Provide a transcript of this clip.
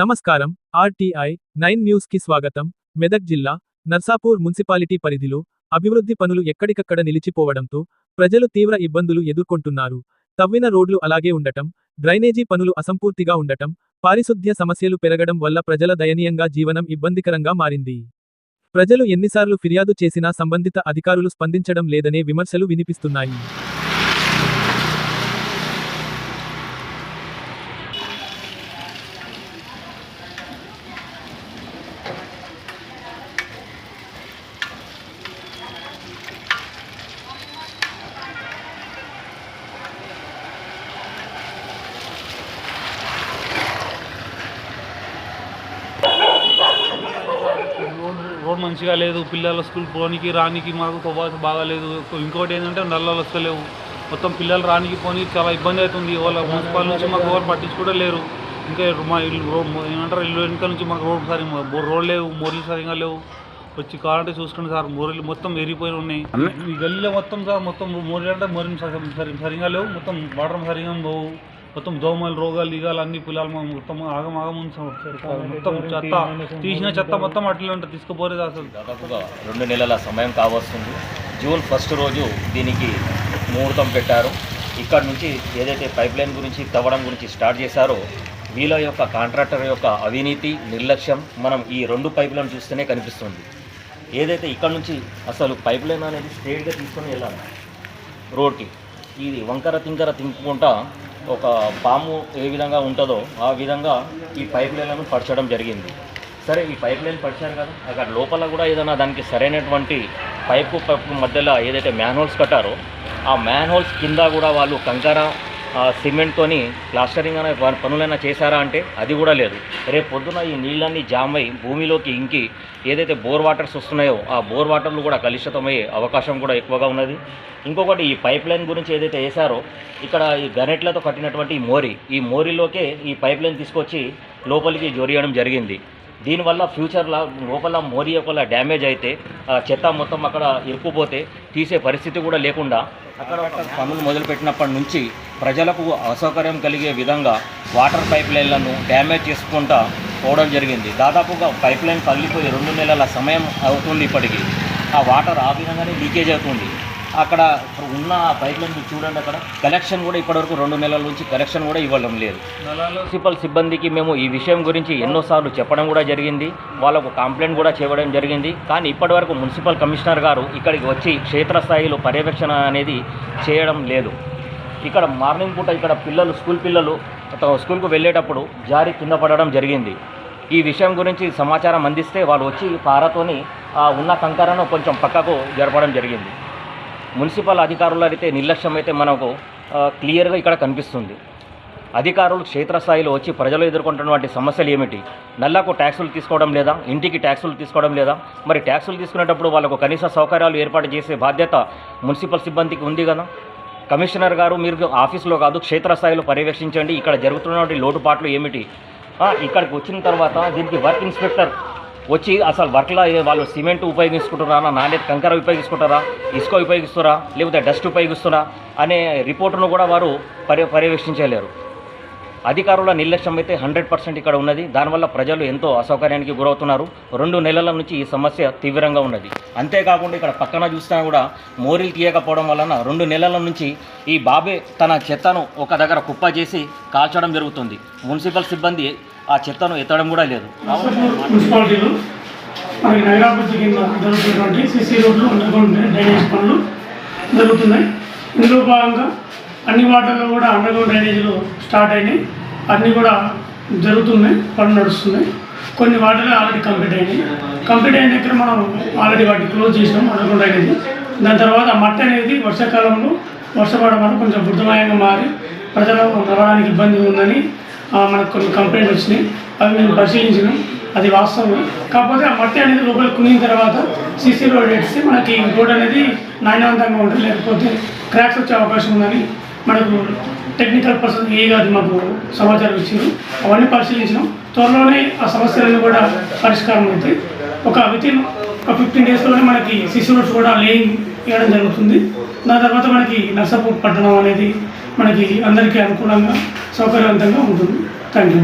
నమస్కారం. RTI 9 news కి స్వాగతం. మెదక్ జిల్లా నర్సాపూర్ మున్సిపాలిటీ పరిధిలో అభివృద్ధి పనులు ఎక్కడికక్కడ నిలిచిపోవడంతో ప్రజలు తీవ్ర ఇబ్బందులు ఎదుర్కొంటున్నారు. తవ్విన రోడ్లు అలాగే ఉండటం, డ్రైనేజీ పనులు అసంపూర్తిగా ఉండటం, పారిశుద్ధ్య సమస్యలు పెరగడం వల్ల ప్రజల దయనీయంగా జీవనం ఇబ్బందికరంగా మారింది. ప్రజలు ఎన్నిసార్లు ఫిర్యాదు చేసినా సంబంధిత అధికారులు స్పందించడం లేదనే విమర్శలు వినిపిస్తున్నాయి. రోడ్ మంచిగా లేదు, పిల్లల స్కూల్ పోనీకి రానికి మాకు తవ్వాల్సి బాగాలేదు. ఇంకోటి ఏంటంటే నల్లలు వస్తలేవు, మొత్తం పిల్లలు రానికి పోనీ చాలా ఇబ్బంది అవుతుంది. వాళ్ళ మున్సిపల్ నుంచి మాకు ఎవరు పట్టించుకోవడం లేరు. ఇంకా మా ఇల్లు ఏమంటారు, ఇల్లు వెనుక నుంచి మాకు రోడ్ లేవు, మోరీలు సరిగా లేవు. వచ్చి కావాలంటే చూసుకోండి సార్, మోరీలు మొత్తం ఎరిగిపోయి ఉన్నాయి. ఈ గల్లీలో మొత్తం సార్ మొత్తం మోరీలు అంటే మోరీలు సరిగా లేవు, మొత్తం వాటర్ సరిగా పోవు, మొత్తం దోమలు రోగాలు లీగాలు అన్ని పిల్లలు మొత్తం ఆగమాగం మొత్తం చెత్త తీసిన చెత్త మొత్తం అట్లా ఉంటుంది, తీసుకుపోలేదు. అసలు దాదాపుగా 2 నెలల సమయం కావస్తుంది. జూన్ 1 రోజు దీనికి ముహూర్తం పెట్టారు. ఇక్కడ నుంచి ఏదైతే పైప్ లైన్ గురించి తవ్వడం గురించి స్టార్ట్ చేశారో వీళ్ళ యొక్క కాంట్రాక్టర్ యొక్క అవినీతి నిర్లక్ష్యం మనం ఈ 2 పైపులను చూస్తేనే కనిపిస్తుంది. ఏదైతే ఇక్కడ నుంచి అసలు పైప్ లైన్ అనేది స్ట్రేట్గా తీసుకొని వెళ్ళాలి రోడ్కి, ఇది వంకర తింకర తింపుకుంటా ఒక పాము ఏ విధంగా ఉంటుందో ఆ విధంగా ఈ పైప్ లైన్లను పరచడం జరిగింది. సరే, ఈ పైప్ లైన్ పరిచారు కదా, అక్కడ లోపల కూడా ఏదైనా దానికి సరైనటువంటి పైపు మధ్యలో ఏదైతే మ్యాన్ హోల్స్ కట్టారో ఆ మ్యాన్ హోల్స్ కింద కూడా వాళ్ళు కంకర సిమెంట్తోని ప్లాస్టరింగ్ అనే పనులైనా చేశారా అంటే అది కూడా లేదు. రేపు పొద్దున ఈ నీళ్ళన్నీ జామ్ అయి భూమిలోకి ఇంకి ఏదైతే బోర్ వాటర్స్ వస్తున్నాయో ఆ బోర్ వాటర్లు కూడా కలుషితమయ్యే అవకాశం కూడా ఎక్కువగా ఉన్నది. ఇంకొకటి, ఈ పైప్ లైన్ గురించి ఏదైతే వేశారో ఇక్కడ ఈ గనెట్లతో కట్టినటువంటి ఈ మోరీలోకే ఈ పైప్ లైన్ తీసుకొచ్చి లోపలికి జోరియడం జరిగింది. దీనివల్ల ఫ్యూచర్లో లోపల మోరీ ఒకవేళ డ్యామేజ్ అయితే చెత్త మొత్తం అక్కడ ఇరుక్కుపోతే తీసే పరిస్థితి కూడా లేకుండా అక్కడ పనులు మొదలుపెట్టినప్పటి నుంచి ప్రజలకు అసౌకర్యం కలిగే విధంగా వాటర్ పైప్ లైన్లను డ్యామేజ్ చేసుకుంటా పోవడం జరిగింది. దాదాపుగా పైప్ లైన్ పగిలిపోయి 2 నెలల సమయం అవుతుంది. ఇప్పటికీ ఆ వాటర్ ఆ విధంగానే లీకేజ్ అవుతుంది. అక్కడ ఉన్న పైప్ లైన్ చూడండి, అక్కడ కలెక్షన్ కూడా ఇప్పటివరకు 2 నెలల నుంచి కలెక్షన్ కూడా ఇవ్వడం లేదు. మున్సిపల్ సిబ్బందికి మేము ఈ విషయం గురించి ఎన్నోసార్లు చెప్పడం కూడా జరిగింది, వాళ్ళకు కంప్లైంట్ కూడా చేయడం జరిగింది. కానీ ఇప్పటివరకు మున్సిపల్ కమిషనర్ గారు ఇక్కడికి వచ్చి క్షేత్రస్థాయిలో పర్యవేక్షణ అనేది చేయడం లేదు. ఇక్కడ మార్నింగ్ పూట ఇక్కడ స్కూల్ పిల్లలు స్కూల్కు వెళ్ళేటప్పుడు జారి కింద పడడం జరిగింది. ఈ విషయం గురించి సమాచారం అందిస్తే వాళ్ళు వచ్చి పారతోని ఉన్న కంకరను కొంచెం పక్కకు జరపడం జరిగింది. మున్సిపల్ అధికారులు అయితే నిర్లక్ష్యం అయితే మనకు క్లియర్గా ఇక్కడ కనిపిస్తుంది. అధికారులు క్షేత్రస్థాయిలో వచ్చి ప్రజలు ఎదుర్కొంటున్నటువంటి సమస్యలు ఏమిటి? నల్లకు ట్యాక్సులు తీసుకోవడం లేదా, ఇంటికి ట్యాక్సులు తీసుకోవడం లేదా? మరి ట్యాక్సులు తీసుకునేటప్పుడు వాళ్ళకు కనీస సౌకర్యాలు ఏర్పాటు చేసే బాధ్యత మున్సిపల్ సిబ్బందికి ఉంది కదా. కమిషనర్ గారు మీరు ఆఫీసులో కాదు క్షేత్రస్థాయిలో పర్యవేక్షించండి, ఇక్కడ జరుగుతున్నటువంటి లోటుపాట్లు ఏమిటి. ఇక్కడికి వచ్చిన తర్వాత దీనికి వర్క్ ఇన్స్పెక్టర్ వచ్చి అసలు వర్క్లో వాళ్ళు సిమెంట్ ఉపయోగించుకుంటారా, నాణ్యత కంకర ఉపయోగించుకుంటారా, ఇసుక ఉపయోగిస్తారా, లేకపోతే డస్ట్ ఉపయోగిస్తారా అనే రిపోర్టును కూడా వారు పర్యవేక్షించలేరు. అధికారుల నిర్లక్ష్యం అయితే 100% ఇక్కడ ఉన్నది. దానివల్ల ప్రజలు ఎంతో అసౌకర్యానికి గురవుతున్నారు. 2 నెలల నుంచి ఈ సమస్య తీవ్రంగా ఉన్నది. అంతేకాకుండా ఇక్కడ పక్కన చూసినా కూడా మోరీలు తీయకపోవడం వలన 2 నెలల నుంచి ఈ బాబే తన చెత్తను ఒక దగ్గర కుప్ప చేసి కాల్చడం జరుగుతుంది. మున్సిపల్ సిబ్బంది ఆ చెత్తను ఎత్తడం కూడా లేదు. మున్సిపాలిటీలో మనకి నగరాభివృద్ధి కింద జరుగుతున్నటువంటి సిసి రోడ్లు, అండర్గ్రౌండ్ డ్రైనేజ్ పనులు జరుగుతున్నాయి. ఇందులో భాగంగా అన్ని వార్డుల్లో కూడా అండర్గ్రౌండ్ డ్రైనేజీలు స్టార్ట్ అయినాయి, అన్నీ కూడా జరుగుతున్నాయి, పనులు నడుస్తున్నాయి. కొన్ని వార్డులు ఆల్రెడీ కంప్లీట్ అయిన దగ్గర మనం ఆల్రెడీ వాటిని క్లోజ్ చేసినాం అండర్గ్రౌండ్ డ్రైనేజీ. దాని తర్వాత మట్టి అనేది వర్షాకాలంలో వర్షపడడం వల్ల కొంచెం బుద్ధమయంగా మారి ప్రజలకు నడవడానికి ఇబ్బంది ఉందని మనకు కొన్ని కంప్లైంట్ వచ్చినాయి. అవి మేము పరిశీలించినాం, అది వాస్తవం. కాకపోతే ఆ మట్టి అనేది లోపల కునిన తర్వాత సీసీ రోడ్ వేస్తే మనకి రోడ్ అనేది నాణ్యవంతంగా ఉంటుంది, లేకపోతే క్రాక్స్ వచ్చే అవకాశం ఉందని మనకు టెక్నికల్ పర్సన్ అది మాకు సమాచారం ఇచ్చారు. అవన్నీ పరిశీలించినాం. త్వరలోనే ఆ సమస్యలన్నీ కూడా పరిష్కారం అవుతాయి. వితిన్ 15 డేస్లోనే మనకి సీసీ రోడ్స్ కూడా లేయింగ్ ఇవ్వడం జరుగుతుంది. దాని తర్వాత మనకి నర్సాపూర్ పట్టణం అనేది మనకి అందరికీ అనుకూలంగా సౌకర్యవంతంగా ఉంటుంది. Thank you.